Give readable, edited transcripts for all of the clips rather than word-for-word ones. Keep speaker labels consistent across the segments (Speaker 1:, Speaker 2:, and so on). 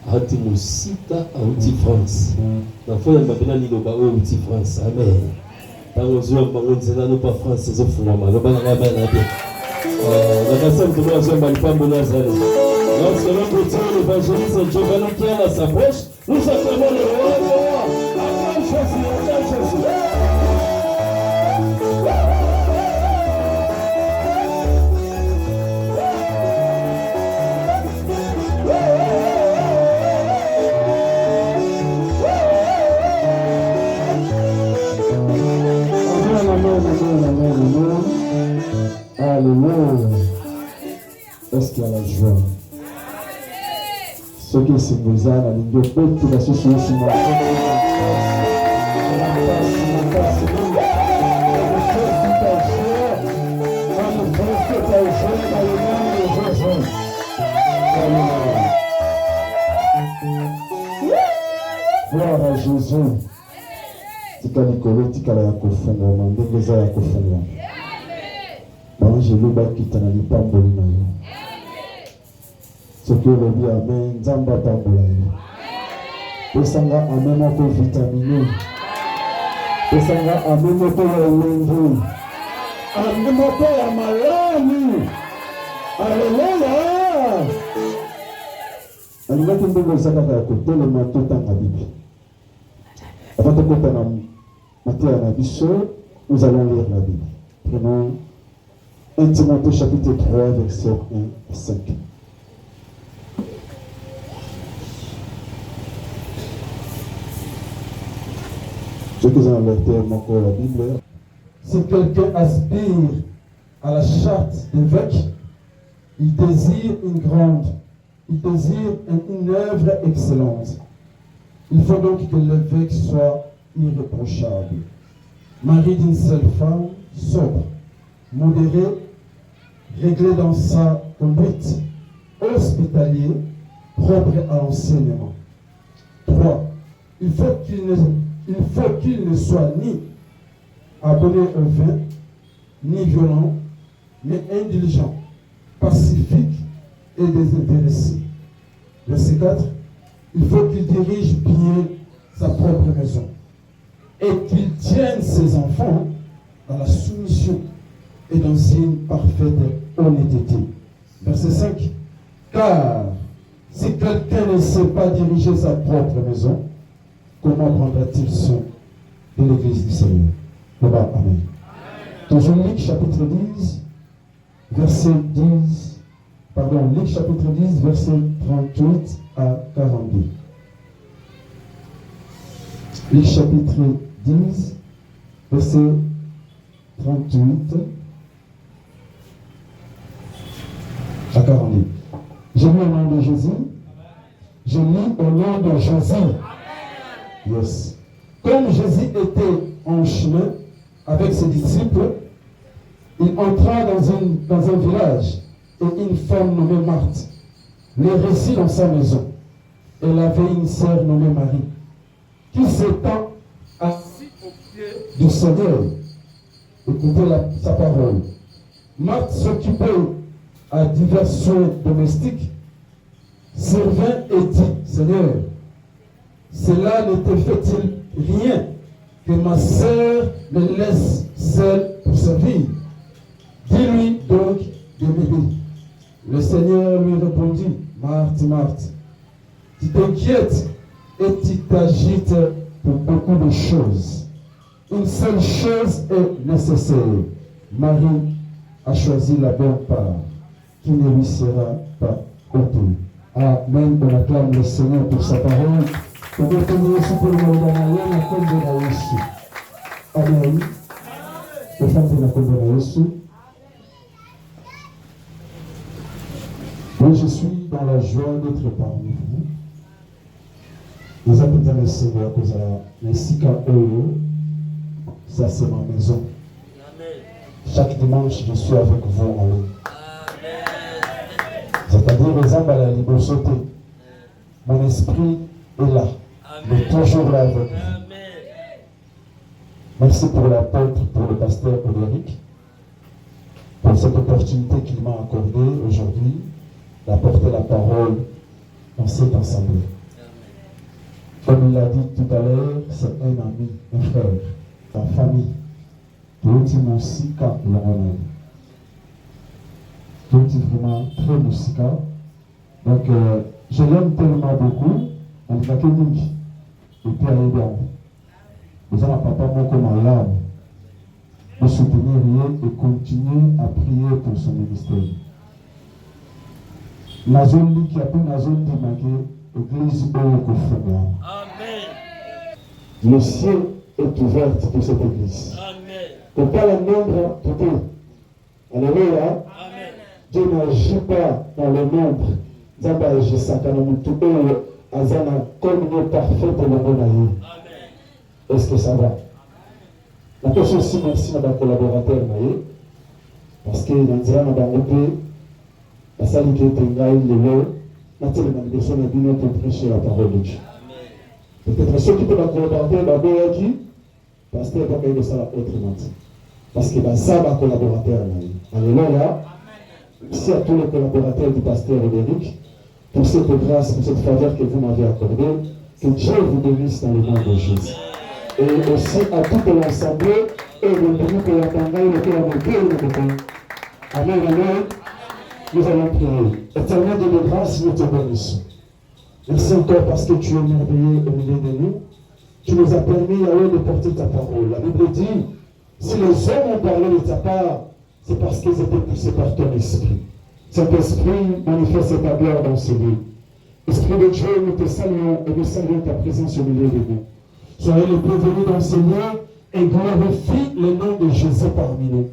Speaker 1: Hati musita auti France. Na fois ya mabena ni loba auti France. Amen. Tango zuwa bango nzela no pa France zo fungama. Loba na amen amen. La personne que nous avons pas bon Nazareth. Lorsque notre Dieu l'évangéliste Giovanni Kiana s'approche, nous acclamons le roi des rois. Acclame Jésus, acclame Jésus.
Speaker 2: Alléluia. Est-ce qu'il y a la joie? Ce qui est symbolisé dans l'Indio, peut-être que la société est symbolisée. Gloire à Jésus. Tika Nicolo, tika la yakofunga, mandengeza yakofunga. Angelo bakita na lipamboli na yo. Soki olobi amen, Nzambe apambola yo. Pesanga amen moko vitamine. Pesanga amen moko ya elengi. Amen moko ya malami. Alléluia. Alingaki ndenge ozakaka ya kotelema totanga Bible. Avant de kota na matière na biso, nous allons lire la Bible. Prenons 1 Timothée chapitre 3, verset 1 à 5. Ceux qui ont alerté encore la Bible. Si quelqu'un aspire à la charte d'évêque, il désire une œuvre excellente. Il faut donc que l'évêque soit irréprochable, mari d'une seule femme, sobre, modéré, réglé dans sa conduite, hospitalier, propre à l'enseignement. 3. Il faut qu'il ne soit ni abonné au vin, ni violent, mais indulgent, pacifique et désintéressé. Verset 4. Il faut qu'il dirige bien sa propre maison et qu'il tienne ses enfants dans la soumission et dans une parfaite honnêteté. Verset 5. Car si quelqu'un ne sait pas diriger sa propre maison, comment prendra-t-il soin de l'église du Seigneur? Là-bas, amen. Toujours Luc chapitre 10, verset 10. Pardon, Luc chapitre 10, verset 38 à 42. Luc chapitre 10, verset 38 à 42. Je lis au nom de Jésus. Je lis au nom de Jésus. Yes. Comme Jésus était en chemin avec ses disciples, il entra dans un village et une femme nommée Marthe les reçut dans sa maison. Elle avait une sœur nommée Marie qui s'étant assise au pied du Seigneur, écoutait sa parole. Marthe s'occupait à divers soins domestiques, servait et dit, Seigneur, cela ne te fait-il rien que ma sœur me laisse seule pour servir? Dis-lui donc de m'aider. Le Seigneur lui répondit, Marthe, Marthe, tu t'inquiètes et tu t'agites pour beaucoup de choses. Une seule chose est nécessaire. Marie a choisi la bonne part, qui ne lui sera pas ôtée. Amen. On acclame le Seigneur pour sa parole. Amen. Oui, je suis dans la joie d'être parmi vous. Nous appelons le Seigneur que ainsi qu'à eux, ça c'est ma maison. Chaque dimanche, je suis avec vous en ligne. C'est-à-dire, les âmes à la liberté. Mon esprit est là, mais toujours là avec vous. Merci pour l'apôtre, pour le pasteur Odéric, pour cette opportunité qu'il m'a accordée aujourd'hui d'apporter la parole dans cette assemblée. Comme il l'a dit tout à l'heure, c'est un ami, un frère, la famille. Tout est musica, tout est vraiment très musica. Donc, je l'aime tellement beaucoup, on ne va que dire. Et puis, aller bien. Vous avez un papa beaucoup malade. Vous soutenir et continuer à prier pour son ministère. La zone qui a pris la zone de l'église au Kofoga. Le ciel est ouvert pour cette église. Pour pas la nombre, tout est. Alléluia. Dieu n'agit pas dans le nombre. Zamba agit sakanamutu et azana communion parfaite pour le monde. Est-ce que ça va? La question aussi, merci à nos collaborateurs, parce que dans le monde, la salle qui est en le pour prêcher la parole de Dieu. Peut-être ceux qui peuvent collaborer, pasteur va faire ça autrement. Parce que ça va collaborateur. Alléluia. Merci à tous les collaborateurs du pasteur Roderick pour cette grâce, pour cette faveur que vous m'avez accordée. Que Dieu vous bénisse dans le nom de Jésus. Et aussi à tout l'ensemble et le groupe de la Tangaï, lequel a monté le bouton. Amen, amen. Nous allons prier. Éternel de grâce, nous te bénissons. Merci encore parce que tu es merveilleux au milieu de nous. Tu nous as permis, Yahweh, de porter ta parole. La Bible dit, si les hommes ont parlé de ta part, c'est parce qu'ils étaient poussés par ton esprit. Cet esprit manifeste ta gloire dans ce lieu. Esprit de Dieu, nous te saluons et nous saluons ta présence au milieu de nous. Soyez les bienvenus dans ce lieu et glorifie le nom de Jésus parmi nous.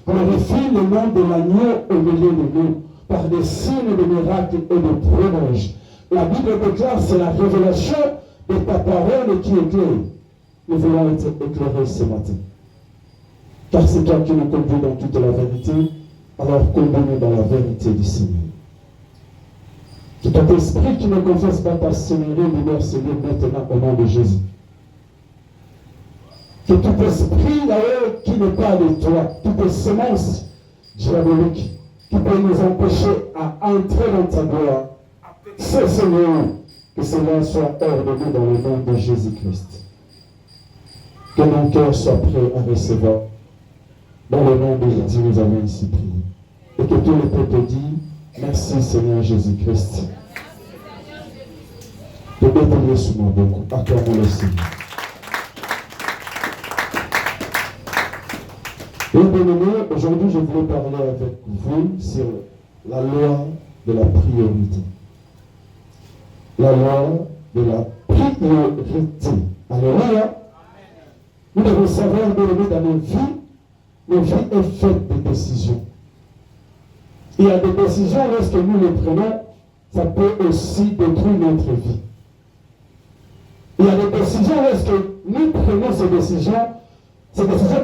Speaker 2: Glorifie le nom de l'agneau au milieu de nous par des signes de miracles et de prodiges. La Bible déclare c'est la révélation de ta parole qui éclaire. Nous voulons être éclairés ce matin. Car c'est toi qui nous conduis dans toute la vérité, alors conduis-nous dans la vérité du Seigneur. Que ton esprit qui ne confesse pas ta Seigneurie libère ce lieu maintenant au nom de Jésus. Que tout esprit d'ailleurs qui n'est pas de toi, toute semence diabolique qui peut nous empêcher à entrer dans ta gloire, c'est Seigneur, que cela soit hors de nous dans le nom de Jésus-Christ. Que mon cœur soit prêt à recevoir. Dans le nom de Jésus, nous avons ici prié. Et que tout le peuple dit, merci Seigneur Jésus-Christ. De bénir sur mon beaucoup. Acclamons le Seigneur. Et bien-aimés, aujourd'hui, je voulais parler avec vous sur la loi de la priorité. La loi de la priorité. Alléluia. Nous devons savoir, bien-aimés, dans nos vies est faite de décisions. Il y a des décisions, lorsque nous les prenons, ça peut aussi détruire notre vie. Il y a des décisions, lorsque nous prenons ces décisions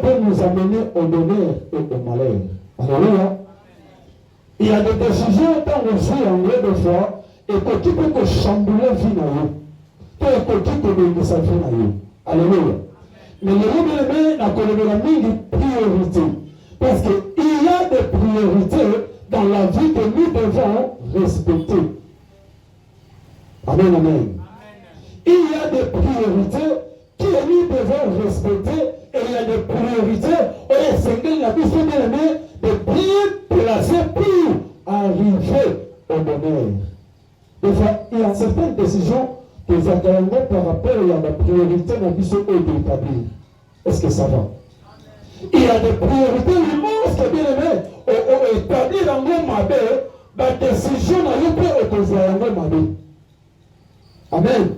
Speaker 2: peuvent nous amener au bonheur et au malheur. Alléluia. Il y a des décisions dans nos vies en vrai de foi et que tu peux chambouler la vie dans nous. Que tu peux donner sa vie dans nous. Alléluia. Mais le bien-aimé n'a pas de priorité. Parce qu'il y a des priorités dans la vie que nous devons respecter. Amen, amen. Il y a des priorités que nous devons respecter et il y a des priorités où le Seigneur a besoin de bien placer pour arriver au bonheur. Des fois, il y a certaines décisions que nous avons par rapport à la priorité dans d'établir. Est-ce que ça va? Il y a des priorités immenses que bien aimé ont établi dans nos mabé, la décision n'a pas opposé à nos mabé. Amen.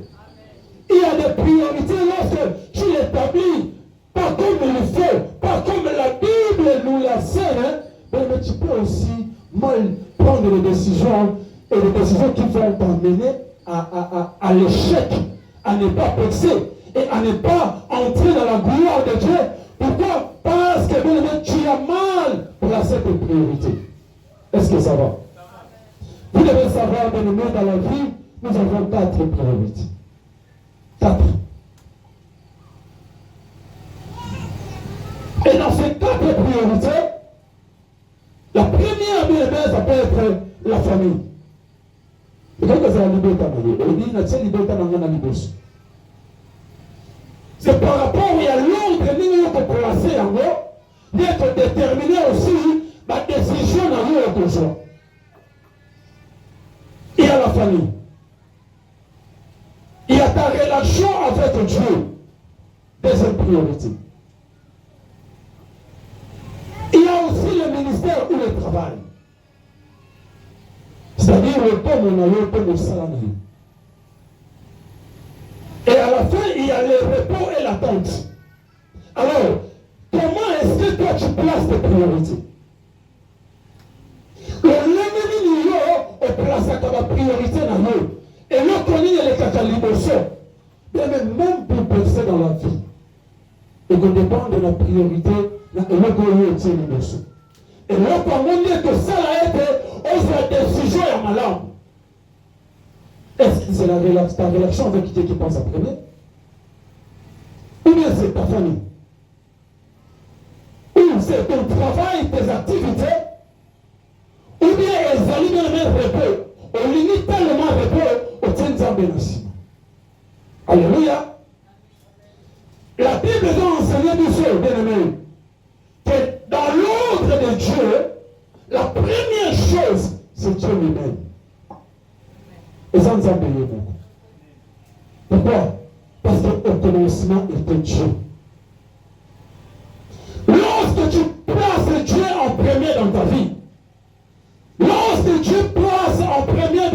Speaker 2: Il y a des priorités lorsque tu l'établis, pas comme il faut, pas comme la Bible nous l'enseigne, mais tu peux aussi mal prendre des décisions et des décisions qui vont t'amener à l'échec, à ne pas percer et à ne pas entrer dans la gloire de Dieu. Pourquoi? Parce que bien aimé, tu as mal placé tes priorités. Est-ce que ça va? Vous devez savoir, bien aimé, dans la vie, nous avons 4 priorités. 4. Et dans ces 4 priorités, la première, bien aimé, ça peut être la famille. Et quand C'est par rapport à l'ordre que vous placez en haut, d'être déterminé aussi la décision dans l'autre jour. Il y a la famille. Il y a ta relation avec Dieu. Deuxième priorité. Il y a aussi le ministère ou le travail. C'est-à-dire le temps où on a eu le salarié. Et à la fin, il y a le repos et l'attente. Alors, comment est-ce que toi tu places tes priorités? Le on place ta priorité dans nous. Et là, on est les catalyseurs. Même pour percer dans la vie, et qu'on dépend de la priorité, et là, on est les émotions. Et là, quand on dit que ça a été, on fait la décision et malade. Est-ce que c'est ta relation avec qui pense à premier? Ou bien c'est ta famille? Ou c'est ton travail, tes activités? Ou bien elles allument le même repos? On limite tellement le repos au tien bénéfice. Alléluia. La Bible nous enseigne du seul, bien aimé, que dans l'ordre de Dieu, la première chose, c'est Dieu lui-même. Et ça nous a payé beaucoup. Pourquoi? Parce qu'au commencement était Dieu. Lorsque tu places Dieu en premier dans ta vie, lorsque Dieu place en premier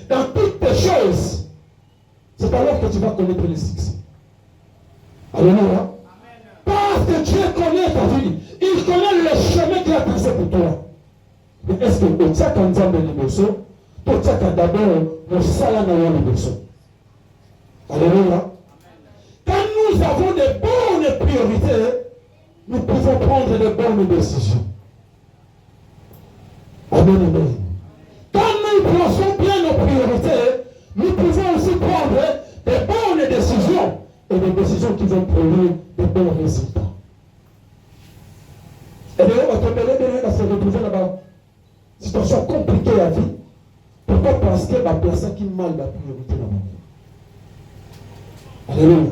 Speaker 2: dans toutes tes choses, c'est alors que tu vas connaître le succès. Alléluia. Parce que Dieu connaît ta vie. Il connaît le chemin qu'il a tracé pour toi. Mais est-ce que tu as quand tu as des émotions, tu as d'abord le salaire dans les émotions? Alléluia. Quand nous avons de bonnes priorités, nous pouvons prendre de bonnes décisions. Amen, amen. Quand nous plaçons bien nos priorités, nous pouvons aussi prendre de bonnes décisions et des décisions qui vont produire de bons résultats. Et d'ailleurs, on va tomber à se retrouver là-bas. Situation compliquée à vie. Pourquoi? Parce que la personne qui mal la priorité là-bas. Alléluia.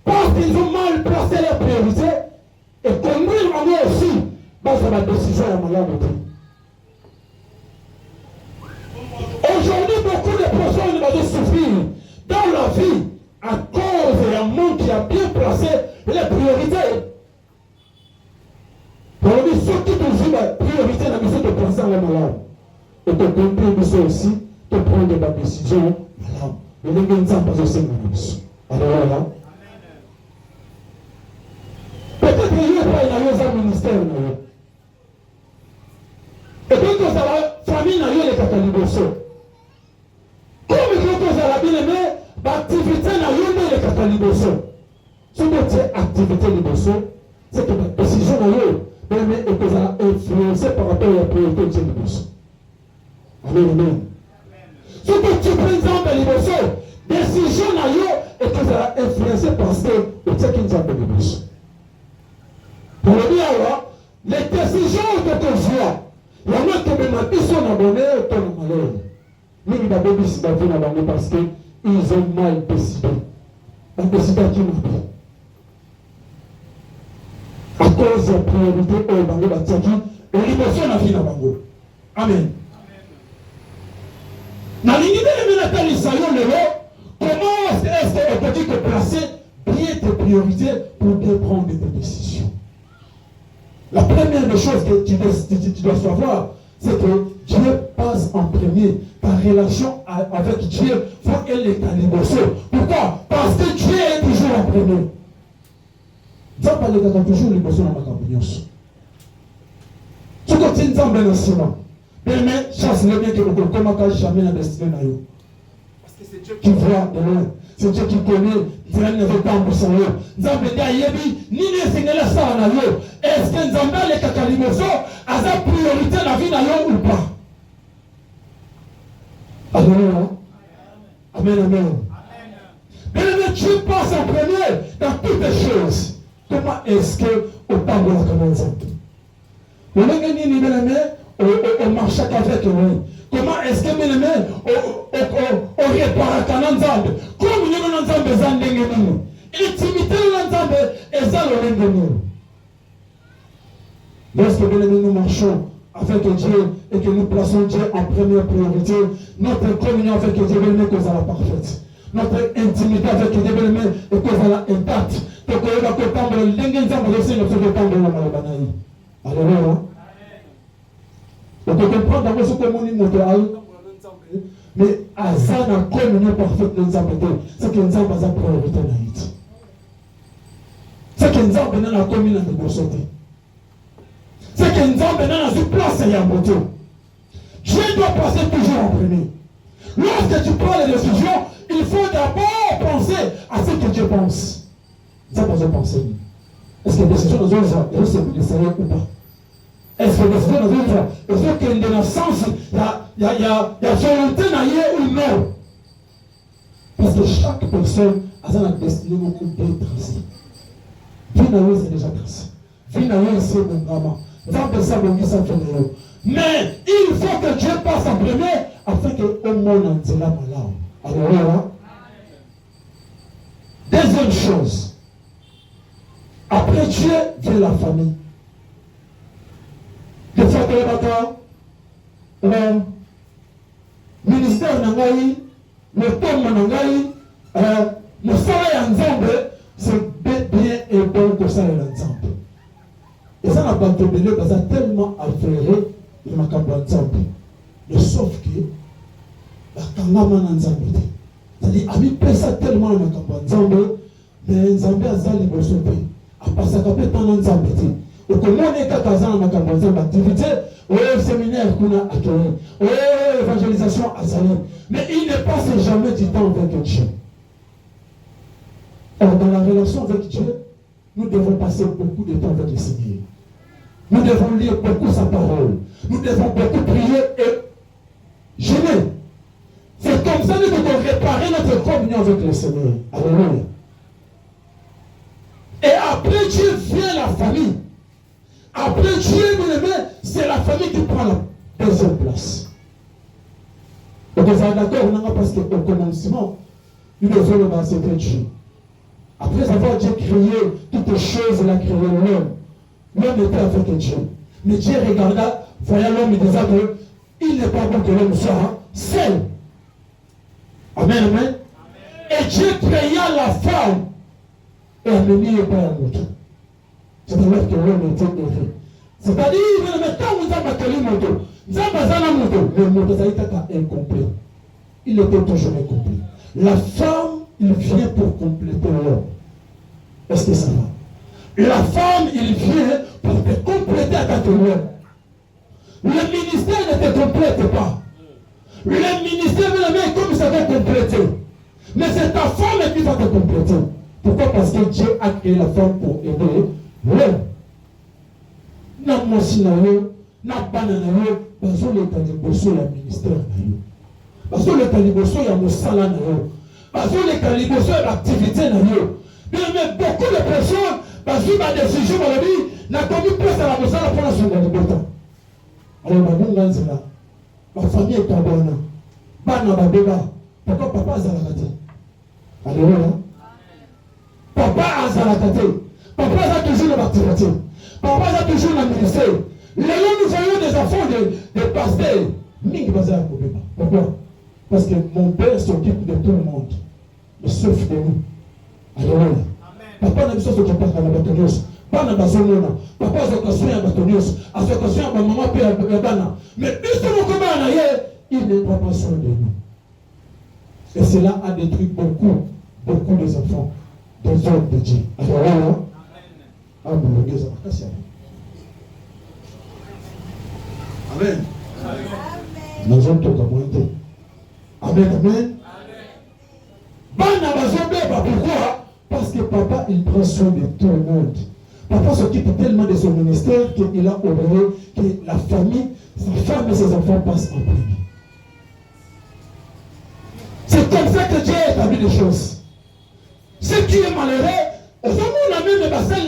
Speaker 2: Parce qu'ils ont mal placé leurs priorités et conduire en eux aussi dans la décision à malade. Aujourd'hui, beaucoup de personnes vont souffrir dans la vie à cause d'un monde qui a bien placé les priorités. On dit ceux qui te la priorité dans la mission de placer en malade. Et de conduire aussi de prendre la décision malade. Mais les gens ne sont pas aussi dans la mission. Alors là, peut-être qu'il y a pas un ministère. Et puis que la famille n'a eu les catalyseurs. Comme vous avez bien aimé, l'activité n'a eu les catalyseurs. Ce que c'est activité de c'est que la décision n'a eu, mais que vous avez influencé par rapport à la priorité de l'émotion. Amen, amen. Ce que tu prends exemple l'émotion, décision n'a eu et que vous avez influencé parce que vous avez exemple l'émotion. Pour le dire alors, les décisions que tu vois, il y en a qui me disent qu'on a bonheur ou qu'on a malheur. Mais il a bien décidé de parce qu'ils ont mal décidé. La décision qui m'a dit. À cause de la priorité au Bango Batiaki, et l'émotion n'a vie dans Bango. Amen. Dans l'unité de comment est-ce que tu peux placer bien tes priorités pour bien prendre des décisions? La première des choses que tu dois savoir, c'est que Dieu passe en premier. Ta relation avec Dieu, il faut qu'elle est calibrée. Pourquoi? Parce que Dieu est toujours en premier. Dieu parle de toujours l'émotion dans ma campagne. Ce que tu dis en bénéfice, mais chasse le bien que vous ne comment jamais la destinée. Parce que c'est Dieu qui voit de loin. C'est Dieu qui connaît. Dieu ne veut pas en son lot. Nzambe dia yebi ni ne singela ça na yo. Est-ce que Nzambe le kakalimoso a sa priorité la vie na yo ou pas? Amen. Amen, amen. Mais Dieu passe en premier dans toutes les choses. Comment est-ce que au pas de la commande? On a gagné ni bien on marche avec lui. Comment est-ce que bien aimé on répare quand Nzambe comme nous Nzambe zandenge nous intimité Nzambe et ça le nous. Lorsque bien aimé nous marchons avec Dieu et que nous plaçons Dieu en première priorité, notre communion avec Dieu bien aimé que ça la parfaite. Notre intimité avec Dieu bien aimé et que ça la intacte. Donc on va comprendre le lingue Nzambe aussi notre comprendre la malabanaï. Alléluia. Donc on comprend d'abord ce que mon notre mais à ça la communion parfaite de Nzambe, c'est que Nzambe a sa priorité na it. C'est que Nzambe na la communion de Bosoté. C'est que Nzambe na la place ya moto. Dieu doit passer toujours en premier. Lorsque tu prends les décisions, il faut d'abord penser à ce que Dieu pense. Nzambe a pensé. Est-ce que les décisions de Dieu sont sérieux ou pas? Est-ce que les décisions de Dieu est-ce qu'il y a dans le sens il y a volonté ou non? Parce que chaque personne a sa destinée beaucoup bien tracée. Vie n'a c'est déjà tracé. Vie n'a c'est mon maman. Mais il faut que Dieu passe en premier afin que au monde entier la malade. Alors, deuxième chose. Après Dieu vient la famille. Des fois que le ministère Nangaï, le tombe Nangaï, le salaire ensemble, c'est bien et bon que ça est ensemble. Et ça n'a pas de belé, parce que ça a tellement affairé le macabro ensemble. Mais sauf que, la kangaman ensemble. C'est-à-dire, ami pèse ça tellement le macabro ensemble, mais ensemble a zali bosope. A passé à peu temps ensemble. Et comment on est qu'à dans le macabro ensemble activité, au séminaire qu'on a accueilli, au évangélisation à Zali. Mais il ne passe jamais du temps avec Dieu. Alors, dans la relation avec Dieu, nous devons passer beaucoup de temps avec le Seigneur. Nous devons lire beaucoup sa parole. Nous devons beaucoup prier et jeûner. C'est comme ça que nous devons réparer notre communion avec le Seigneur. Alléluia. Et après Dieu vient la famille. Après Dieu, mon aimé, c'est la famille qui prend la deuxième place. Donc vous êtes d'accord, parce qu'au commencement, nous devons le passer de Dieu. Après avoir Dieu créé toutes les choses, il a créé l'homme. L'homme était avec Dieu. Mais Dieu regarda, voyant l'homme, il disait qu'il n'est pas bon que l'homme soit seul. Amen, amen. Et Dieu créa la femme. Et elle ne nie pas un autre. C'est-à-dire que l'homme était heureux. C'est-à-dire, mais quand vous avez battu le moto, vous avez battu le moto, le moto, ça a été incomplet. Il était toujours incomplet. La femme, il vient pour compléter l'homme. Est-ce que ça va? La femme, il vient pour te compléter à ta l'homme. Le ministère ne te complète pas. Le ministère, comme ça va compléter. Mais c'est ta femme qui va te compléter. Pourquoi? Parce que Dieu a créé la femme pour aider l'homme. Na mosi na yo, na bana na yo, bazo le kaliboso ya ministère na yo. Bazo le kaliboso ya mosala na yo. Bazo le kaliboso ya activité na yo. Mais beaucoup de personnes, bazo ba décision dans la vie, n'a commis plus à la mosala pour la seconde liberté. Alors babunga nzela, ma famille est abona. Bana babeba, pourquoi papa azala kate? Alléluia. Papa azala kate. Papa a toujours l'activité. Papa a toujours le ministère. Nous voyons des enfants de pasteurs. Pourquoi? Parce que mon père s'occupe de tout le monde. Mais sauf de nous. Alléluia. Papa n'a pas s'occuper de la bâtonneuse. Papa n'a pas s'occuper Papa a s'occuper de la bâtonneuse. A s'occuper de maman père de la bâtonneuse. Mais puisque nous commençons à y il ne prend pas soin de nous. Et cela a détruit beaucoup des enfants, des hommes de Dieu. Alléluia. Amen. Nous sommes tous amoindés. Amen, amen. Pourquoi? Parce que papa, il prend soin de tout le monde. Papa s'occupe tellement de son ministère qu'il a oublié que la famille, sa femme et ses enfants passent en premier. C'est comme ça que Dieu a établi les choses. Ce qui est malheureux, au moment où on a même dans le système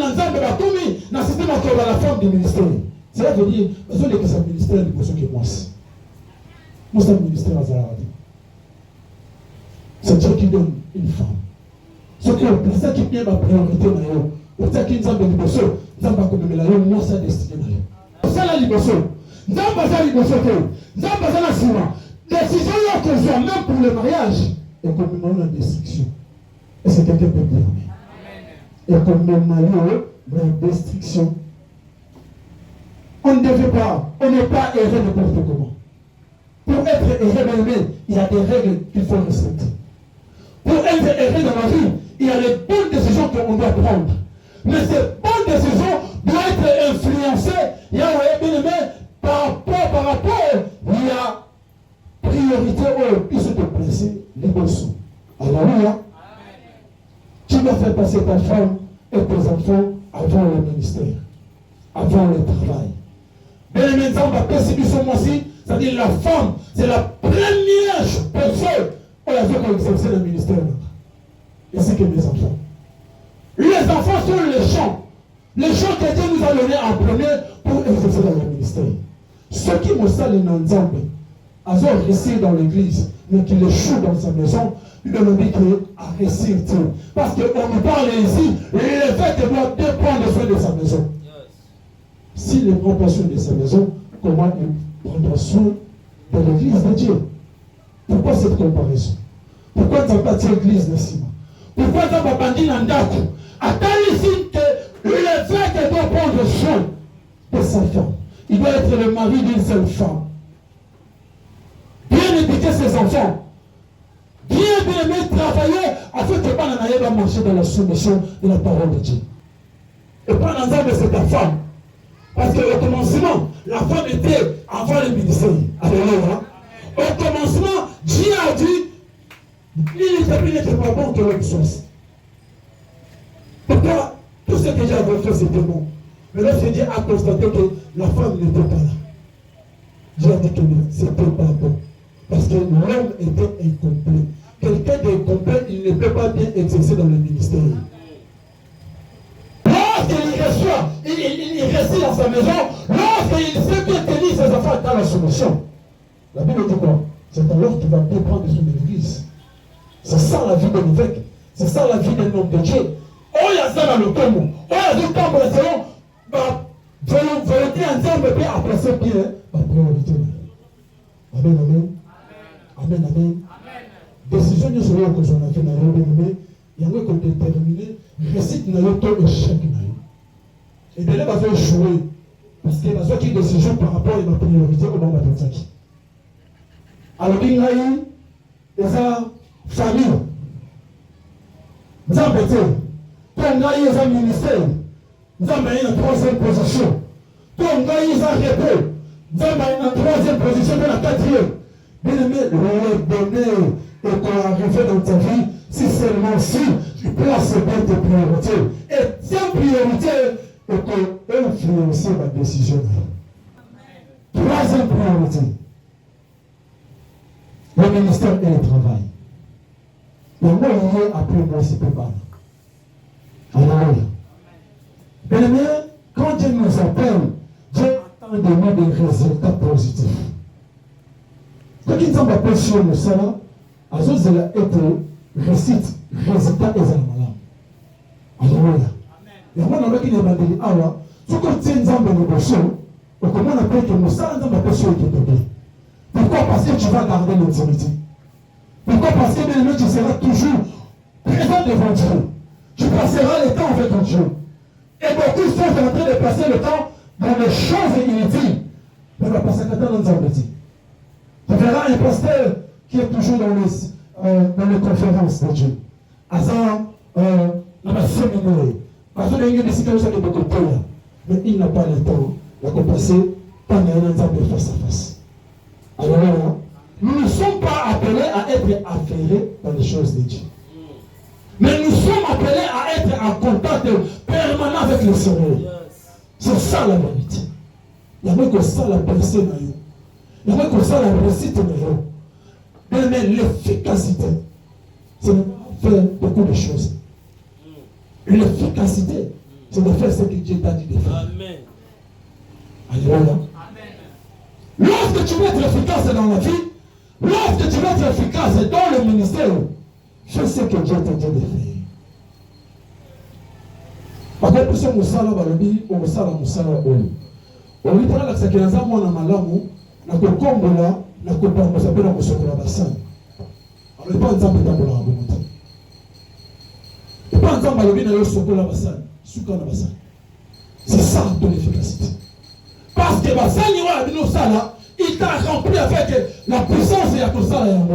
Speaker 2: de la femme du ministère. Cela veut dire que c'est le ministère de personnes qui moi. Nous sommes ministère à Zahara. C'est Dieu qui donne une femme. Ce qui est ça qui vient ma priorité. Pour ça qu'ils ont des libérations, ils ont pas comme nous moi ça destiné. Ça la libération. Nous avons pas la libération. Nous avons pas la ciment. Décision là que j'ai même pour le mariage et comme nous la destruction. Est-ce que quelqu'un peut dire amen? Et comme nous marions la destruction. On ne devait pas, on n'est pas erré n'importe comment. Pour être erré, il y a des règles qu'il faut respecter. Pour être erré dans la vie, il y a les bonnes décisions qu'on doit prendre. Mais ces bonnes décisions doivent être influencées, par rapport, il y a priorité où ils sont placés les bons. Alléluia. Tu dois faire passer ta femme et tes enfants avant le ministère, avant le travail. Bien aimé, on va percevoir ce mois-ci, c'est-à-dire la femme, c'est la première personne où la vie qu'on exerce dans le ministère. Et c'est que mes enfants. Les enfants sont les champs. Les champs que Dieu nous a donnés en premier pour exercer dans le ministère. Ceux qui me salent dans Nzambe, ils ont réussi dans l'église, mais qui échouent dans sa maison, il leur dit qu'à réussir. Parce qu'on nous parle ici, le fait qu'il doit prendre soin de sa maison. S'il ne prend pas soin de sa maison, comment il prendra soin de l'église de Dieu? Pourquoi cette comparaison? Pourquoi tu n'as pas dit l'église de Sima? Pourquoi tu n'as pas dit Nandaku? Attends ici que le fait qu'il doit prendre soin de sa femme. Il doit être le mari d'une seule femme. Bien éduquer ses enfants. Bien aimer travailler afin que Pananaïe va marcher dans la soumission de la parole de Dieu. Et Pananaïe, c'est ta femme. Parce qu'au commencement, la femme était avant le ministère. Alléluia. Au commencement, Dieu a dit, il n'était pas bon que l'homme soit. Pourquoi tout ce que Dieu avait fait, c'était bon. Mais lorsque Dieu a constaté que la femme n'était pas là, Dieu a dit que c'était pas bon. Parce que l'homme était incomplet. Quelqu'un d'incomplet, il ne peut pas bien exercer dans le ministère. Lorsqu'il reçoit, il reste dans sa maison, lorsqu'il sait bien tenir ses enfants dans la soumission. La Bible dit quoi? C'est alors qu'il va bien prendre soin de l'église. C'est ça la vie d'un évêque. C'est ça la vie d'un homme de Dieu. Oh, il y a ça dans le tombeau. Oh, il y a des tombes, selon volonté ensemble, et puis après c'est bien, la priorité. Amen, amen. Amen, amen. Décision nous serons que j'en ai fait dans le bien-aimé. Il y a un qu'on déterminer, récite dans le temps échec. Et bien là, il va jouer. Parce qu'il y a une décision par rapport à ma priorité au moment de l'attaque. Alors, il y a une famille. Nous avons été. Quand on a eu un ministère, nous avons eu une troisième position. Quand on a eu un repos, nous avons eu une troisième position, puis la quatrième. Bien aimé, le bonheur et qu'on arrive dans ta vie, si seulement si tu places bien tes priorités. Et tes priorités, et qu'on influence ma décision. Troisième priorité. Le ministère et le travail. Et moi, il est après moi, c'est pas mal. Alléluia. Bien aimé, quand Dieu nous appelle, Dieu attend de nous des résultats positifs. Quand il nous appelle sur le salaire, à cause de la récite, résultat et malade. Alléluia. Et moi, on a dit que awa, ce que tu es en train de bosser, comment on appelle que nous sommes en train de bosser au Québec. Pourquoi? Parce que tu vas garder l'intimité. Pourquoi? Parce que bien aimé, tu seras toujours présent devant Dieu. Tu passeras le temps avec Dieu. Et beaucoup sont en train de passer le temps dans les choses inutiles. Mais on va passer le temps dans les embêtis. Tu verras un pasteur qui est toujours dans les conférences de Dieu. Azan, dans la séminaire. Parce que les gens disent que beaucoup de temps. Mais il n'a pas le temps de passer pendant un temps face à face. Alors là, nous ne sommes pas appelés à être affairés dans les choses de Dieu. Mais nous sommes appelés à être en contact permanent avec le Seigneur. C'est ça la vérité. Il y a même que ça la percée dans nous. Il y a même que ça la réussite dans nous. Mais l'efficacité, c'est de faire beaucoup de choses. L'efficacité, c'est de faire ce que Dieu t'a dit de faire. Amen. Alléluia. Lorsque tu veux être efficace dans la vie, Lorsque tu vas être efficace dans le ministère, fais ce que Dieu t'a dit de faire. Parce que si on sala balobi, on sala musala oyo. On lui parle que ça na mwana malamu, na kokombola, na kopamba ça peut na kosokola basani. Alors pas nzambe tambola ba bonte. Et pas nzambe balobi na yo sokola basani, suka na basani. C'est ça ton efficacité. Parce que basani wa bino sala, il t'a rempli avec la puissance et la kosala ya ngo.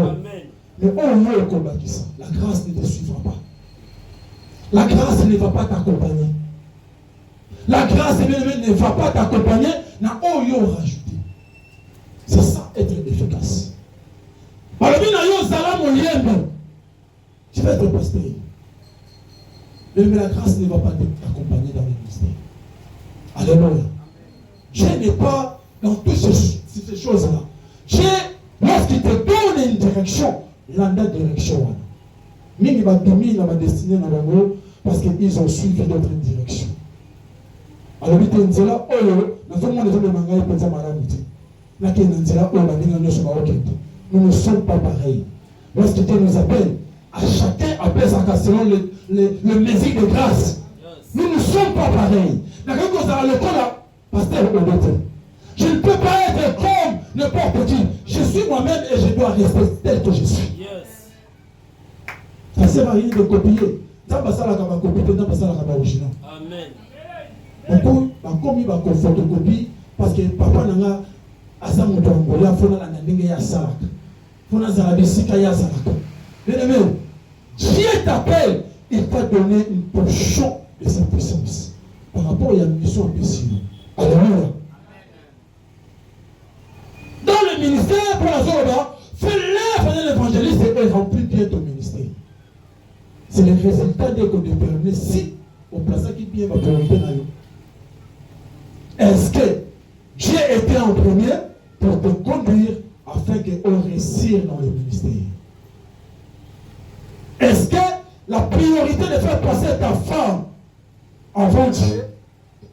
Speaker 2: Mais on veut combattre ça. La grâce ne te suivra pas. La grâce ne va pas t'accompagner. La grâce ne va pas t'accompagner. Na oyo rajouté. C'est ça être efficace. Balobi na yo zala moyembe. Tu vas être pasteur. Mais la grâce ne va pas t'accompagner dans le ministère. Alléluia. Dieu n'est pas dans toutes ces choses-là. Dieu, lorsqu'il te donne une direction, il a une direction. Mais il va dominer dans ma destinée dans le parce qu'ils ont suivi d'autres directions. Alors, il dit là, oh, nous ne sommes pas pareils. Lorsque Dieu nous appelle, à chacun appelle sa selon le mesure de grâce. Nous ne sommes pas pareils. Je ne peux pas être comme n'importe qui. Je suis moi-même et je dois rester tel que je suis. Ça ne sert à rien de copier. Ça ne sert à rien de copier, ça ne sert à rien de original. Amen. Beaucoup, comme il va photocopie, parce que papa n'a pas à mon temps, il faut la nandingue ya salak. Il faut la zarabisika ya salak. Bien aimé, Dieu t'appelle, il t'a donné une portion de sa puissance par rapport à la mission ambitieuse. Alléluia. Dans le ministère, pour la Zoba, fais l'œuvre de l'évangéliste et remplis bien ton ministère. C'est le résultat de qu'on détermine si on place qui bien va priorité dans nous. Est-ce que Dieu était en premier pour te conduire afin qu'on réussisse dans le ministère? Est-ce que la priorité de faire passer ta femme avant Dieu,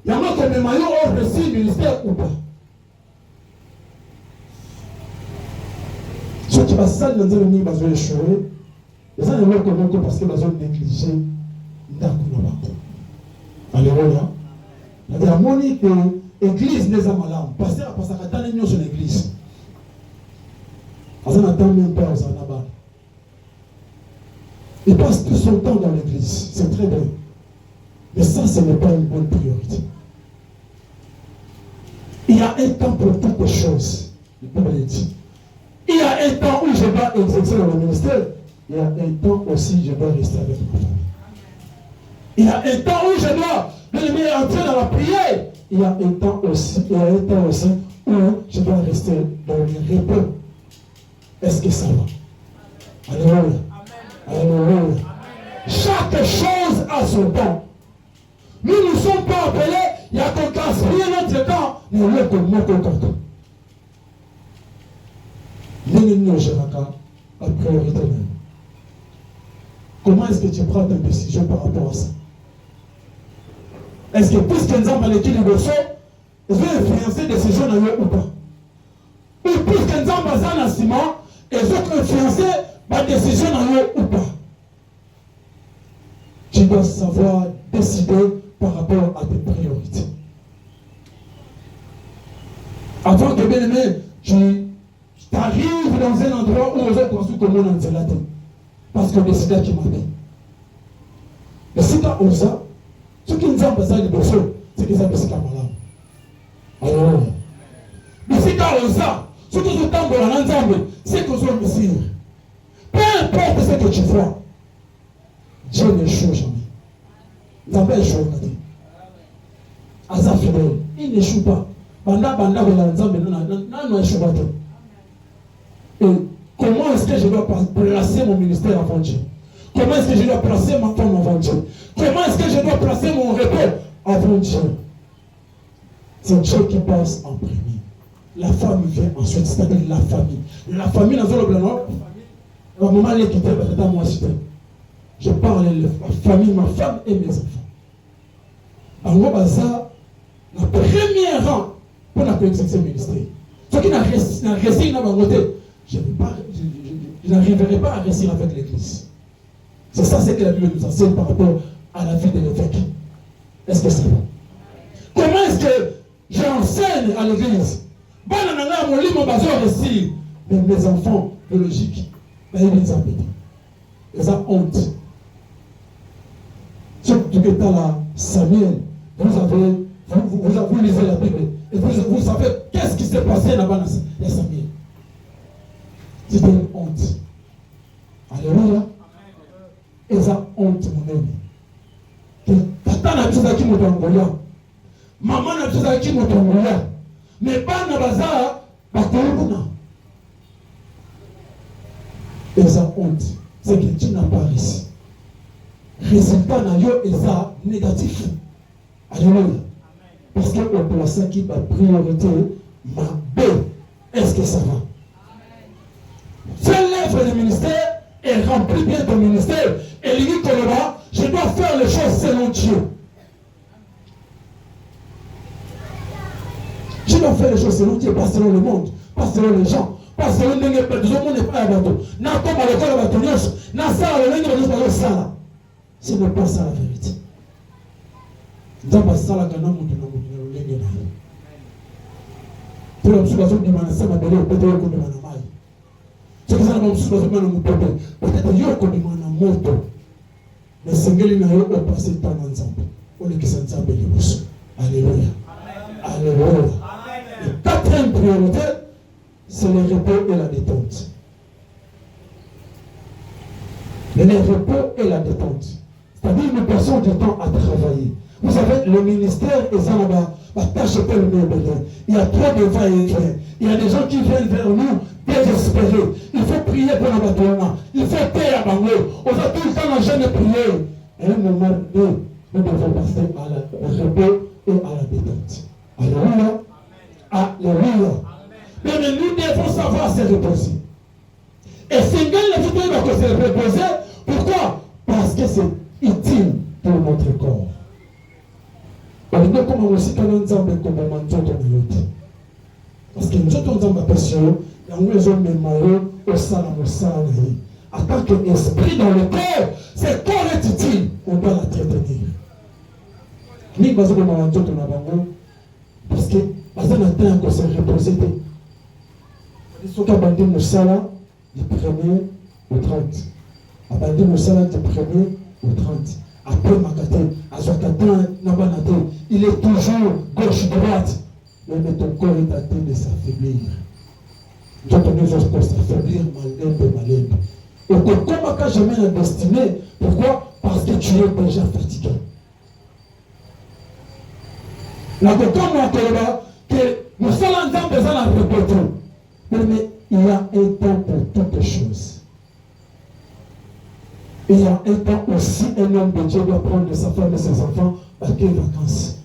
Speaker 2: il y en a comme les maillots ont réussi le ministère ou pas? Ceux qui passent ça dans le ministère, ils vont échouer. Les gens ne vont pas parce qu'ils vont négliger. Alléluia. Il y a moni que l'église n'est pas malade. Pasteur parce que dans l'union sur l'église. On attend même pas aux anabas. Il passe tout son temps dans l'église. C'est très bien. Mais ça, ce n'est pas une bonne priorité. Il y a un temps pour toutes les choses. Le Bible dit. Il y a un temps où je dois exercer dans le ministère. Il y a un temps aussi je dois rester avec ma famille. Il y a un temps où je dois entrer dans la prière. Il y a un temps aussi où je dois rester dans le repos. Est-ce que ça va? Alléluia. Alléluia. Chaque chose a son temps. Nous ne sommes pas appelés, il y a qu'on gaspille notre temps, mais on est comme moi qu'on compte. Nous gérons la priorité même. Comment est-ce que tu prends ta décision par rapport à ça? Est-ce que puisque nous avons l'étude de Bosso, ils vont influencer des décisions dans eux ou pas? Ou puisque nous avons basé en ciment, ils vont influencer ma décision dans eux ou pas? Tu dois savoir décider par rapport à tes priorités. Avant que bien aimé, tu arrives dans un endroit où on va construire comme on a la tête. Parce que c'est ça qui m'appelle. Mais si tu as osé, ce qui nous a besoin de Bosso, c'est qu'ils ont besoin de malade. Alors, mais si tu as osé, ce que tu as dans l'ensemble, c'est que tu as besoin. Peu importe ce que tu vois, Dieu n'échoue jamais. Nous avons échoué. Asa fidèle, il n'échoue pas. Banda l'ensemble, non, échoue pas. Et comment est-ce que je dois placer mon ministère avant Dieu? Comment est-ce que je dois placer ma femme avant Dieu? Comment est-ce que je dois placer mon repos avant Dieu? C'est Dieu qui passe en premier. La femme vient ensuite, c'est-à-dire la famille. La famille dans le blanc, la maman l'a quitté, moi je parle de la famille, ma femme et mes enfants. En gros, ça, le premier rang pour la exercer le ministère. Ce qui n'a réussi dans ma côté,
Speaker 3: je n'arriverai pas à réussir avec l'église. C'est ça ce que la Bible nous enseigne par rapport à la vie de l'évêque. Est-ce que c'est bon? Comment est-ce que j'enseigne à l'église? Mais mes enfants biologiques, ils ont honte. Surtout que dans la Samuel, vous lisez la Bible et vous savez qu'est-ce qui s'est passé là-bas dans Samuel. C'était une honte. Alléluia. Ils ont honte, mon ami. Tata n'a plus à qui m'autongoya. Maman n'a plus à qui m'autongoya. Mais pas na bazar, pas de ils ont honte. C'est que tu n'as pas réussi. Résultat n'a yo et ça négatif. Alléluia. Parce qu'on place qui va priorité ma B. Est-ce que ça va? Fais l'œuvre du ministère et remplis bien ton ministère. Et lui dit je dois faire les choses selon Dieu. Je dois faire les choses selon Dieu, pas selon le monde, pas selon les gens. Parce que le monde n'est pas à bateau. N'a pas à l'école à bateau. N'a ça à l'école à ça. Ce n'est pas ça la vérité. Dans la salle, il y a un pour la situation de Manassa, ma belle, peut-être que de Manamaï. Ce que ça va me souvenir de mon peuple, peut-être que de Manamoto. Mais c'est que nous avons passé tant ensemble. On est qui s'en sape les bouches. Alléluia. Alléluia. La quatrième priorité, c'est le repos et la détente. Le repos et la détente. C'est-à-dire nous passons du temps à travailler. Vous savez, le ministère est là-bas. Il y a trop de va-et-vient. Il y a des gens qui viennent vers nous désespérés. Il faut prier pour la bataille. Il faut payer à Bango. On a tout le temps la jeune prière. Et à un moment donné, nous devons passer à la repos et à la détente. Alléluia. Alléluia. Mais nous devons savoir se reposer. Et c'est bien le futur va se reposer. Pourquoi? Parce que c'est utile pour notre corps. Parce que nous aussi quand nous avons comme parce que nous avons la passion, nous avons mes maillots au salon en tant qu'esprit dans le corps, ce corps est utile, on doit l'entretenir. Nous avons parce que nous avons se reposer. Nous avons abandonné le salaire du 1er au 30. Abandonné le salaire du 1er au 30. Après Makaté, il est toujours gauche-droite. Mais ton corps est en train de s'affaiblir. Nous devons s'affaiblir malin. Et comme quand jamais la destinée, pourquoi? Parce que tu es déjà fatigué. La que nous sommes en besoin de répéter. Mais il y a un temps pour toutes les choses. Il y a un temps aussi, un homme de Dieu doit prendre de sa femme et ses enfants à quelles vacances?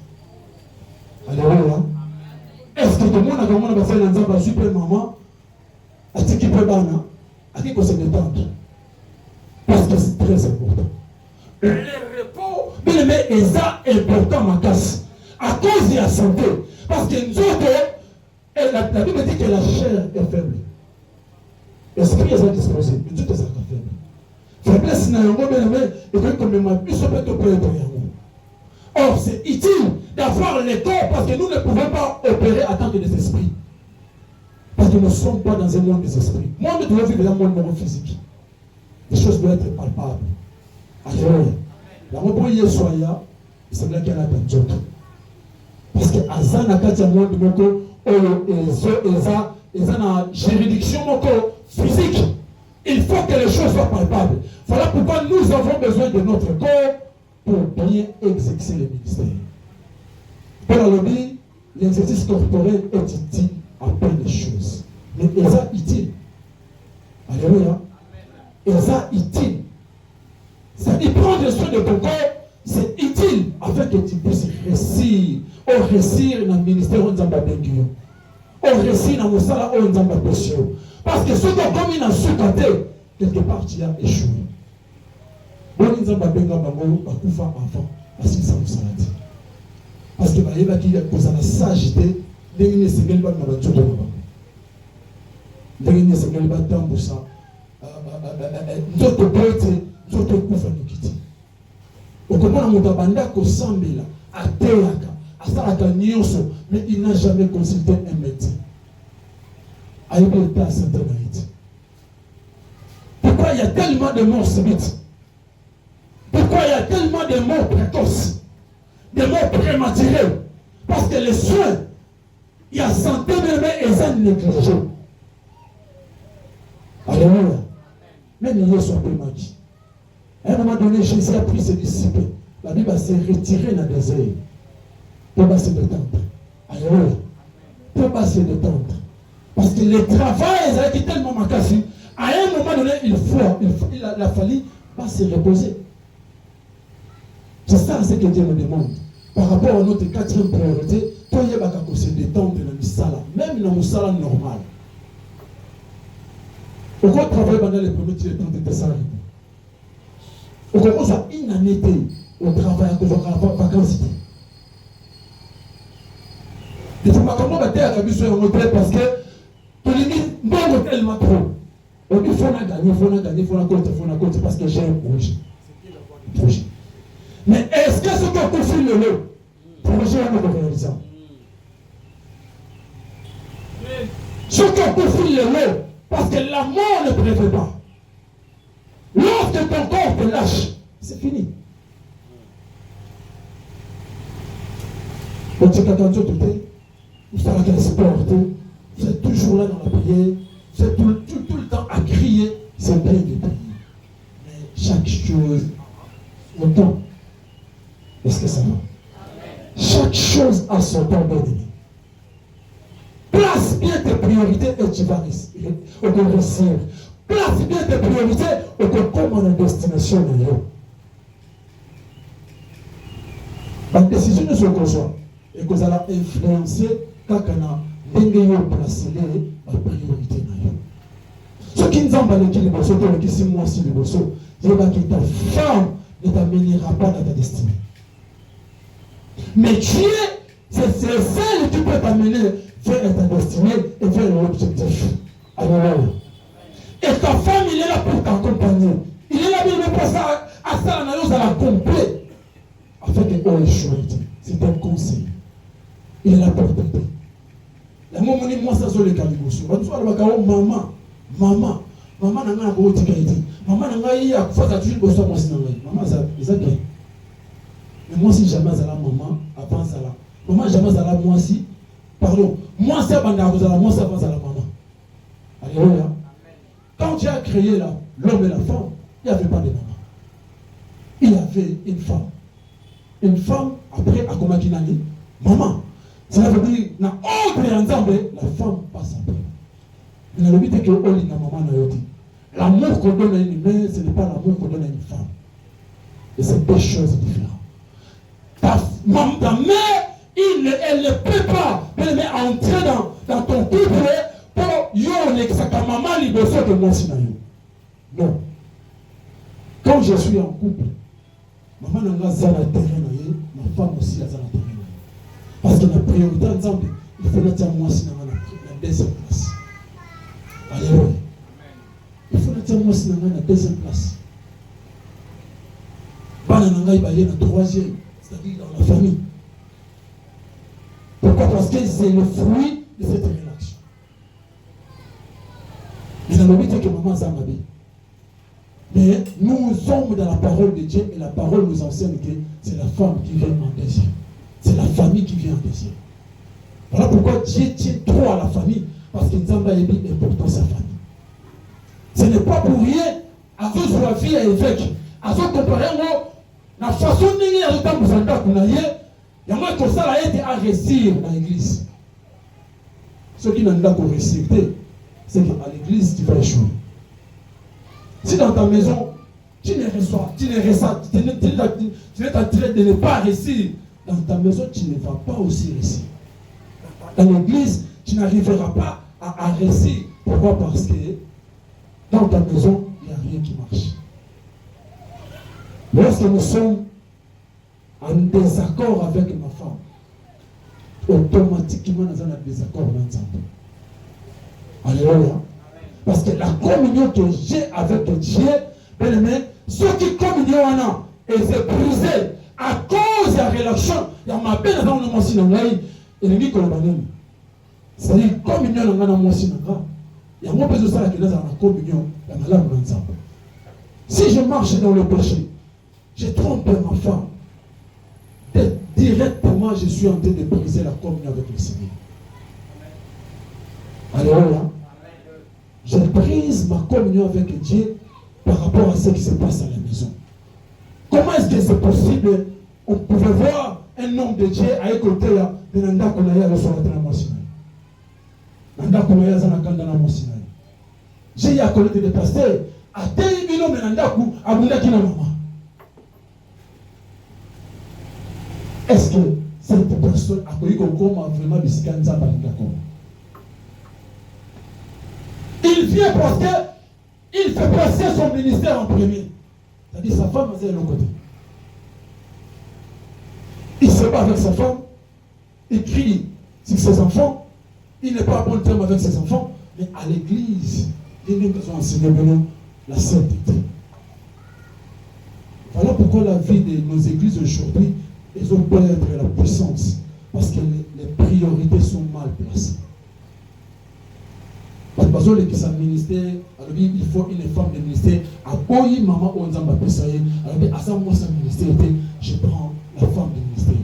Speaker 3: Alléluia. Est-ce que tout le monde a besoin d'un super maman? À ce qui peut bana? À qui peut se détendre? Parce que c'est très important. Le repos, mais c'est important ma casse. À cause de la santé. Parce que nous autres, la Bible dit que la chair est faible. L'esprit est disposé. Nous autres, c'est faible. Faiblesse n'a pas et comme ma puisse peut opérer. Or, c'est utile d'avoir le corps parce que nous ne pouvons pas opérer en tant que des esprits. Parce que nous ne sommes pas dans un monde des esprits. Moi, nous devons vivre dans un monde physique. Les choses doivent être palpables. Alléluia. La repoyer soya, il semble qu'il y a un job. Parce que Azana Katia monde moko, ils ont une juridiction physique. Il faut que les choses soient palpables. Voilà pourquoi nous avons besoin de notre corps pour bien exercer le ministère. Pour le dire, l'exercice corporel est utile à plein de choses. Mais il est utile. Alléluia. Il est utile. C'est-à-dire prendre soin de ton corps, c'est utile afin que tu puisses réussir. Au réussir dans le ministère, on s'en va bien. Au réussir dans le salaire, on s'en va bien. Parce que ce qu'on comme il a sous-côté, quelque part tu as échoué. Bon, ils ont pas bien avant, parce qu'ils sont salade. Parce que il y a la sagité, les ministres ne pas dans tout le monde. ndenge esengeli batambusa nzoto boete nzoto ekufa noki te. Okomona moto abanda kosambela ateyaka asalaka nyonso, mais il n'a jamais consulté un médecin. Ayebi était à santé na ye te. Pourquoi il y a tellement de morts subites? Pourquoi il y a tellement de morts précoces, de morts prématurées? Parce que les soins, il y a santé mais ils sont négligés. Alléluia. Même il soit prématuré. À un moment donné, Jésus a pris ses disciples. La Bible s'est retirée dans le désert. Pour se détendre. Alléluia. Pour se détendre. Parce que le travail, ça a été tellement macassé. À un moment donné, il a fallu pas se reposer. C'est ça ce que Dieu nous demande. Par rapport à notre quatrième priorité, toi, il y a se détendre dans le sala, même dans le sala normal. Pourquoi travailler pendant les premiers temps de tes salariés? Pourquoi ça une année au travail à cause de vacances? Et tu m'as comment battre à la sur un hôtel parce que tu lui dis non hôtel m'a trop. Donc il faut la gagner, il faut la compter parce que j'ai un projet. Mais est-ce que ce qu'on confie le projet à notre réalisation? Ce qu'on confie le parce que la mort ne préfère pas. Lorsque ton corps te lâche, c'est fini. Donc c'est quand tu vous savez qu'elle se porte, vous êtes toujours là dans la prière, vous êtes tout le temps à crier, c'est bien de prier. Mais chaque chose, au temps, est-ce que ça va? Chaque chose a son temps bien-aimé. Place bien tes priorités et tu vas réussir. Place bien tes priorités et tu comme à la destination de Dieu. La décision ne se conçoit et que ça va influencer quand on a placé la priorité. Ce qui nous emballe qui les bossos, qui c'est moi aussi les bossos, je vais que ta femme ne t'amènera pas dans ta destinée. Mais Dieu, c'est celle qui peut t'amener vers ta destinée et vers l'objectif. Alléluia. Et ta femme, il est là pour t'accompagner. Il est là pour ça à ça, à la complet. Afin qu'on échoue. C'est un conseil. Il est là pour t'aider. La maman, moi, ça, c'est le cas du bosso. Maman, n'a pas beau dit. Maman, n'a pas eu à faire ça, tu le bosso, moi, c'est maman, ça bien. Mais moi, si jamais ça la maman, avant ça la. Maman, jamais ça la moi, si. Pardon. Moi, c'est avant ça, moi, c'est avant ça la maman. Alléluia. Quand tu as créé l'homme et la femme, il n'y avait pas de maman. Il y avait une femme. Une femme, après, à Komakinani, maman. Ça veut dire, dans autre ensemble, la femme passe après. Mais le but est que maman n'a pas dit. L'amour qu'on donne à une mère, ce n'est pas l'amour qu'on donne à une femme. Et c'est deux choses différentes. Ta mère, elle ne peut pas entrer dans ton couple pour que sa maman lui besoin de moi. Non. Quand je suis en couple, maman n'a pas de terrain, ma femme aussi a de terrain. Parce que la priorité ensemble, il faut mettre moi la deuxième place. Alléluia. Il faut mettre moi la deuxième place. Bana nangai baye la troisième, c'est-à-dire dans la famille. Pourquoi? Parce que c'est le fruit de cette relation. Mais dans le but que maman s'en vie. Mais nous sommes dans la parole de Dieu et la parole nous enseigne que c'est la femme qui vient en deuxième. C'est la famille qui vient en deuxième. Voilà pourquoi Dieu tient trop à la famille. Parce que Nzamba est important sa famille. Ce n'est pas pour rien à cause de la vie et évêque. À cause de comparer la façon dont il y a le temps pour s'entendre qu'on a eu, il y a moins que ça a été à réussir dans l'église. Ceux qui n'ont pas qu'on réussir, c'est qu'à l'église, tu vas échouer. Si dans ta maison, tu n'es pas en train de ne pas réussir, dans ta maison, tu ne vas pas aussi réussir. Dans l'église, tu n'arriveras pas à réussir. Pourquoi? Parce que dans ta maison, il n'y a rien qui marche. Lorsque nous sommes en désaccord avec ma femme, automatiquement nous avons un désaccord ensemble. Alléluia. Parce que la communion que j'ai avec Dieu, bien aimé, ceux qui communion en a, et c'est brisé à cause de la relation, il y a ma peine dans le monde sinangaï, et le dit que le banem. C'est-à-dire, communion dans le monde sinangaï, il y a moins besoin de ça que dans la communion, la malade ensemble. Si je marche dans le péché, je trompe ma femme, directement je suis en train de briser la communion avec le Seigneur. Alléluia. Je brise ma communion avec Dieu par rapport à ce qui se passe à la maison. Comment est-ce que c'est possible? On pouvait voir un homme de Dieu à écouter de Nanda Kounaya le soir de la Mosinaï. Nanda Kounaya Zanakanda la Mosinaï. J'ai eu à connaître des pasteurs. A tel bilon de Nanda Kou, à Boundaki na maman. Est-ce que cette personne a connu qu'on commence vraiment Bissikanza Balingako? Il vient parce qu'il fait passer son ministère en premier. C'est-à-dire sa femme est de l'autre côté. Il se bat avec sa femme, il crie sur ses enfants, il n'est pas à bon terme avec ses enfants, mais à l'église, il nous a enseigné la sainteté. Voilà pourquoi la vie de nos églises aujourd'hui, elles ont perdre la puissance, parce que les priorités sont mal placées. Parce que les ministère, il faut une femme de ministère. À Boyi, maman, on a appelé alors à ça, moi, ça ministère, je prends la femme de ministère.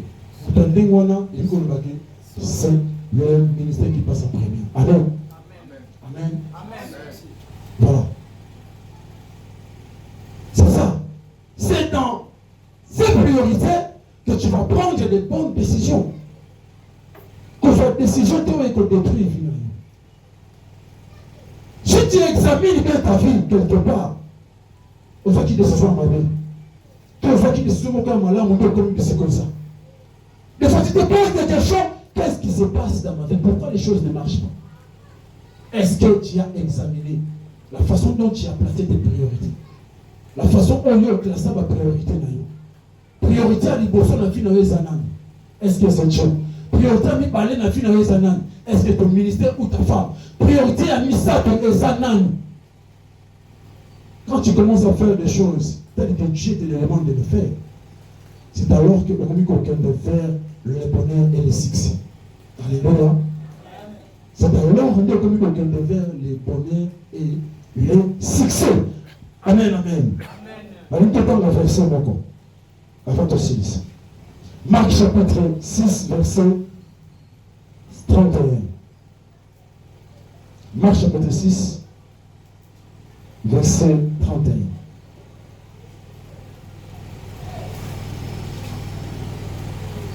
Speaker 3: Vous entendez, c'est le ministère qui passe en premier. Amen. Amen. Voilà. C'est ça. C'est dans ces priorités que tu vas prendre des bonnes décisions. Que cette décision te va détruire. Si tu examines bien ta vie quelque part, on va qui décision à ma vie. Tu vas qui décision à ma vie, comme c'est comme ça. Des fois, tu te poses des questions. Qu'est-ce qui se passe dans ma vie? Pourquoi les choses ne marchent pas? Est-ce que tu as examiné la façon dont tu as placé tes priorités? La façon dont tu as classé ma priorité. Priorité à l'imposition de la vie dans les années. Est-ce que c'est Dieu? Priorité à parler de la vie dans les années. Est-ce que ton ministère ou ta femme? Priorité à Missa et Zanan. Quand tu commences à faire des choses telles que Dieu te demande de le faire, c'est alors que le commis quelqu'un de faire le bonheur et le succès. Alléluia. C'est alors que le commis quelqu'un de faire le bonheur et le succès. Amen, amen. Allez, tout le temps, la verset encore. Avant de se laisser. Marc chapitre 6, verset 31. Marc chapitre 6, verset 31.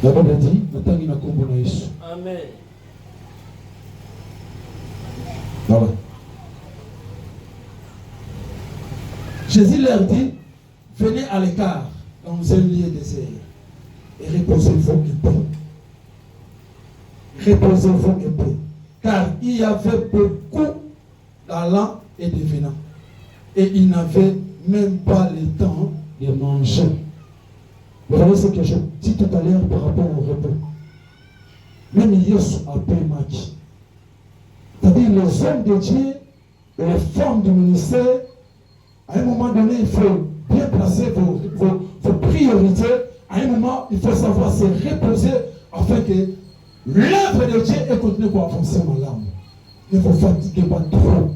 Speaker 3: La Bible dit, Amen. Voilà. Jésus leur dit, venez à l'écart dans un lieu désert et reposez-vous en paix. Reposez-vous en paix. Car il y avait beaucoup d'allants et de venants. Et ils n'avaient même pas le temps de manger. Vous voyez ce que je dis tout à l'heure par rapport au repos. Même Yesu a payé match. C'est-à-dire les hommes de Dieu, les femmes du ministère, à un moment donné, il faut bien placer vos priorités. À un moment, il faut savoir se reposer afin que l'œuvre de Dieu ait continué pour avancer dans l'âme. Ne vous fatiguez pas trop.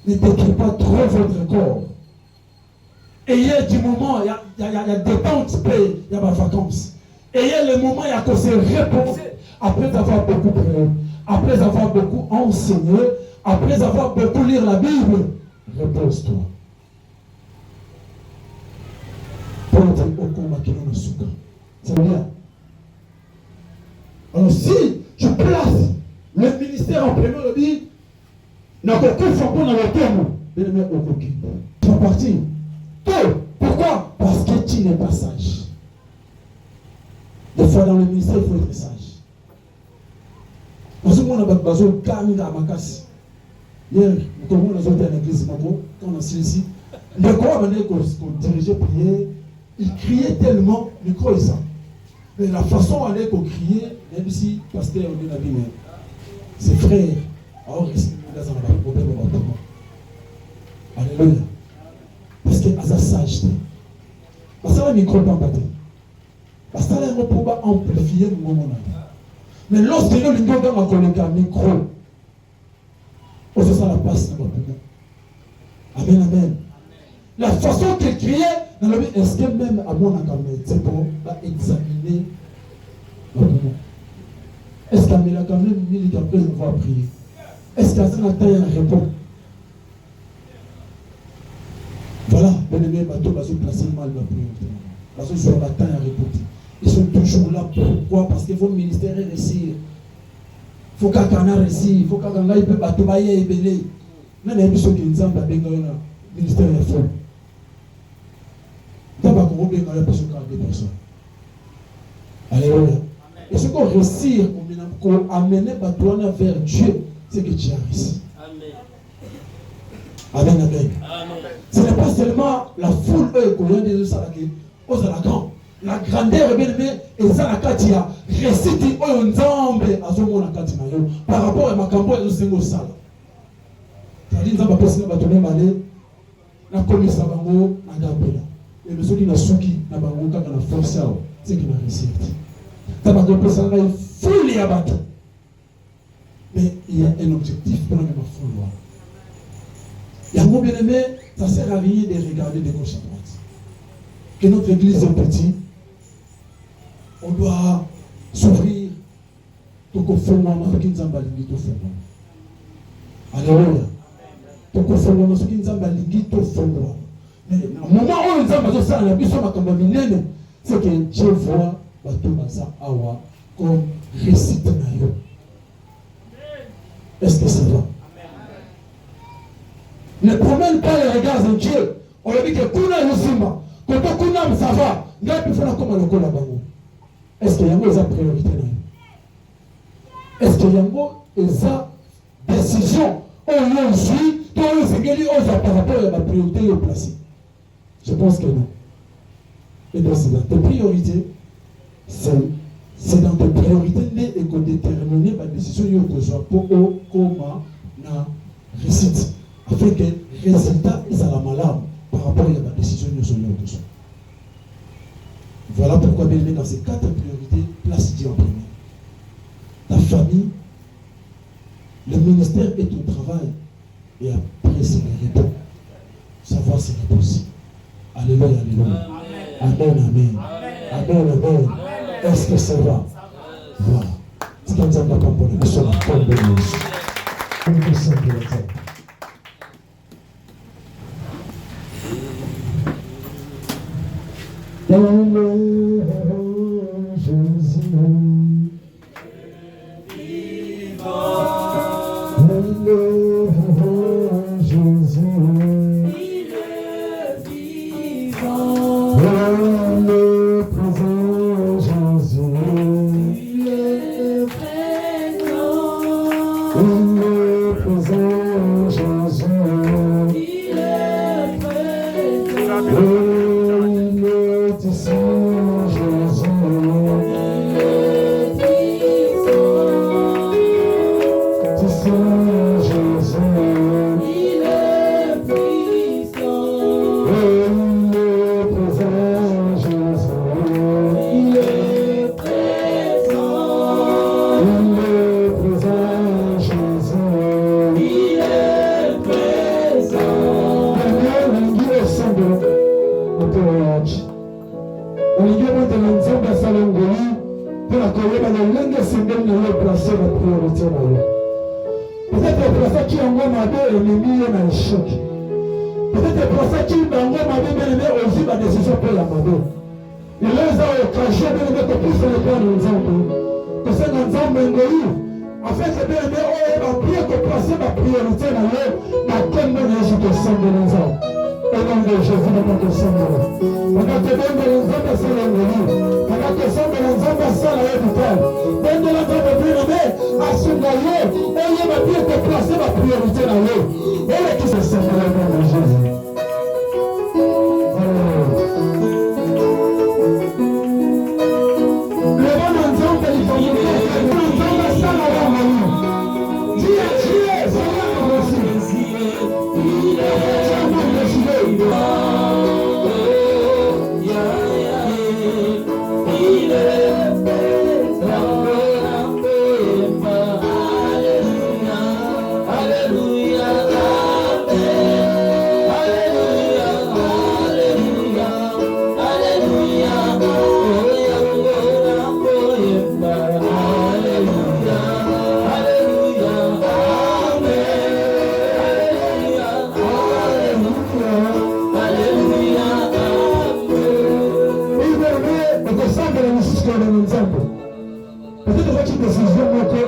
Speaker 3: Ne détruisez pas trop votre corps. Ayez du moment, il y a des temps il y a des vacances. Ayez le moment, il y a qu'on se reposer après avoir beaucoup prié, après avoir beaucoup enseigné, après avoir beaucoup lire la Bible. Repose-toi. C'est bien. Alors si tu places le ministère en premier, le dit, n'a aucun fond dans le terme, tu vas partir. Pourquoi? Parce que tu n'es pas sage. Des fois dans le ministère, il faut être sage. Parce que moi, on a besoin de calmer à ma casse. Hier, nous avons été à l'église, quand on a su ici, le corps a qu'on dirigeait prier, il criait tellement, le micro est ça. Mais la façon qu'on criait, même si pasteur on est la vie, ses frères, alors dans un problème au bâtiment. Alléluia. Parce que à sa sageté. Parce que le micro pas battu. Parce que là, on peut amplifier le moment. Mais lorsque nous avons un micro, on se sent la passe dans le poumon. Amen, amen. La façon qu'il criait, dans le est-ce que même à mon akamé, c'est pour examiner le poumon. Est-ce qu'à mes akamé, il y a besoin de prier? Est-ce qu'à ce matin, il y a un repos? Voilà, bien aimé, bateau, va se placer mal la priorité. Parce que sur la terre, il y a un repos. Ils sont toujours là. Pourquoi? Parce qu'il faut le ministère réussir. Il faut qu'un canard réussisse. Il faut qu'un gars peut battre et béler. Nous avons ceux qui nous ont dit que le ministère est faux. Nous avons dit que des personnes. Alléluia. Et ce qu'on réussit, qu'on amène Batouana vers Dieu, c'est que Dieu a réussi. Amen, amen. Ce n'est pas seulement la foule qu'on vient de dire aux Alakans. La grandeur bien aimée et ça la katia récité au nzambe azomona katina yo par rapport à makambo et zingo sala. C'est-à-dire nzamba pesa ba toné malé na komisa bango na gambela. Et monsieur qui na suki na bango kaka na force ao, c'est qui na réussite. Ta ba pesa na foule ya bato. Mais il y a un objectif pour la même foule. Il y a mon bien aimé, ça sert à rien de regarder de gauche à droite. Que notre église est petite. On doit s'ouvrir pour qu'on fasse ce qui nous a balingi tout faire. Alléluia. Pour qu'on fasse ce qui nous a balingi tout faire. Mais au moment où nous avons fait ça, c'est que Dieu voit Batou Maza Awa comme récite Nayo. Est-ce que ça va? Ne promène pas les regards de Dieu. On lui dit que Kuna Yusima, quand Kuna ça va, il y a plus faire comme le Kola Bango. Est-ce qu'il y a une priorité? Est-ce qu'il y a une décision? On suit, par rapport à la priorité au placé. Je pense que non. Et donc, c'est dans tes priorités, c'est dans tes priorités et qu'on détermine la décision que soit pour comment na récite. Afin que le résultat est à la malade par rapport à la décision que soit. Voilà pourquoi, bien aimé, dans ces 4 priorités, place Dieu en premier. Ta famille, le ministère et ton travail, et après c'est le repos. Savoir si c'est possible. Alléluia, alléluia. Amen, amen. Amen, amen. Est-ce que ça va? Voilà. C'est comme ça qu'on va pour les choses comme de nous. Jésus,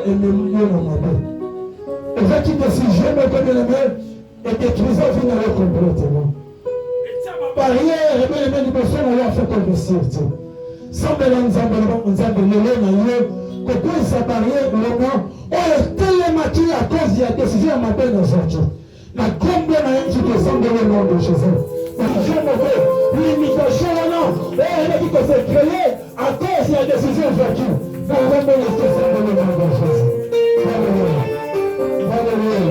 Speaker 3: ememi yo na mabe. Ezaki décision moko bien aimé et détruisant vie na yo complètement. Barrière bien-aimé liboso na yo afin réussir te. Sambela nzambe lelo na yo kokwisa barrière lelo oyo etelemaki à cause ya décision ya mabe nazwaki. Na kombo na ye nzikosambela nom de Jésus. Limitation wana eleki kose créer à cause ya décision ezwaki. Na kombo na ekosambela nom de Jésus. Alléluia. Alléluia.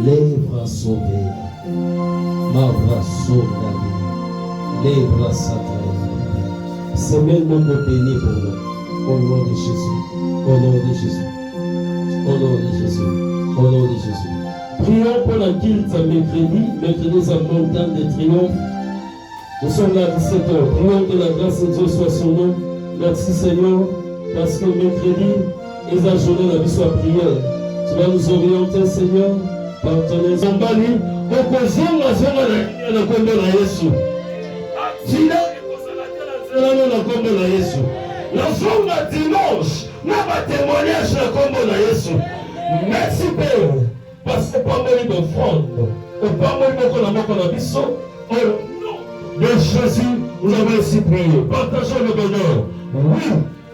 Speaker 1: Les bras sauvés, ma bras sauvés, les bras sacrés. Seigneur, nous nous bénis pour nous. Au nom de Jésus, au nom de Jésus, au nom de Jésus, au nom de Jésus. Prions pour la guilde mercredi à montagne de triomphe. Nous sommes là à 17h. Prions que la grâce de Dieu soit sur nous. Merci Seigneur, parce que mercredi est la journée de la vie à prière. Tu vas nous orienter, Seigneur, par ton exemple. Merci Père, parce que pas mal d'offrandes, pas mal de Jésus, nous avons ainsi prié. Partageons le bonheur. Oui,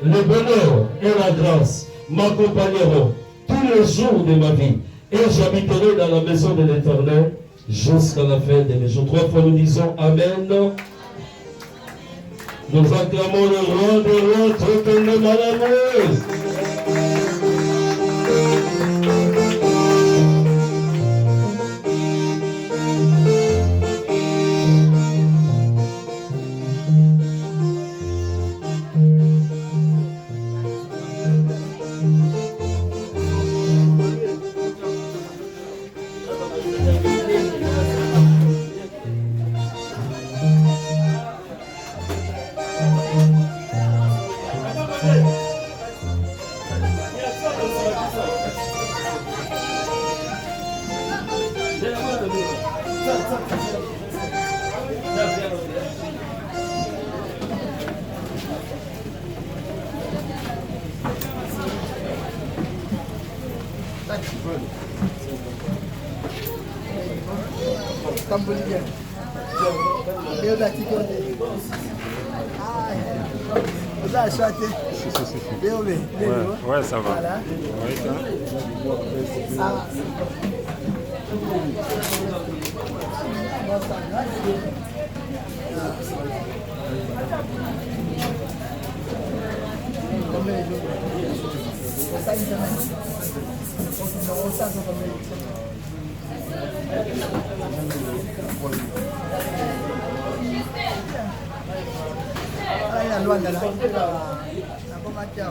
Speaker 1: le bonheur et la grâce m'accompagneront tous les jours de ma vie. Et j'habiterai dans la maison de l'Éternel jusqu'à la fin de mes jours. 3 fois nous disons Amen. Nous acclamons le roi de roi, tout le malheureux.
Speaker 4: Vous avez acheté?
Speaker 5: Ouais, ça va.
Speaker 4: Voilà.
Speaker 5: Oui, ça.
Speaker 4: Ah. Luanda lah. Aku macam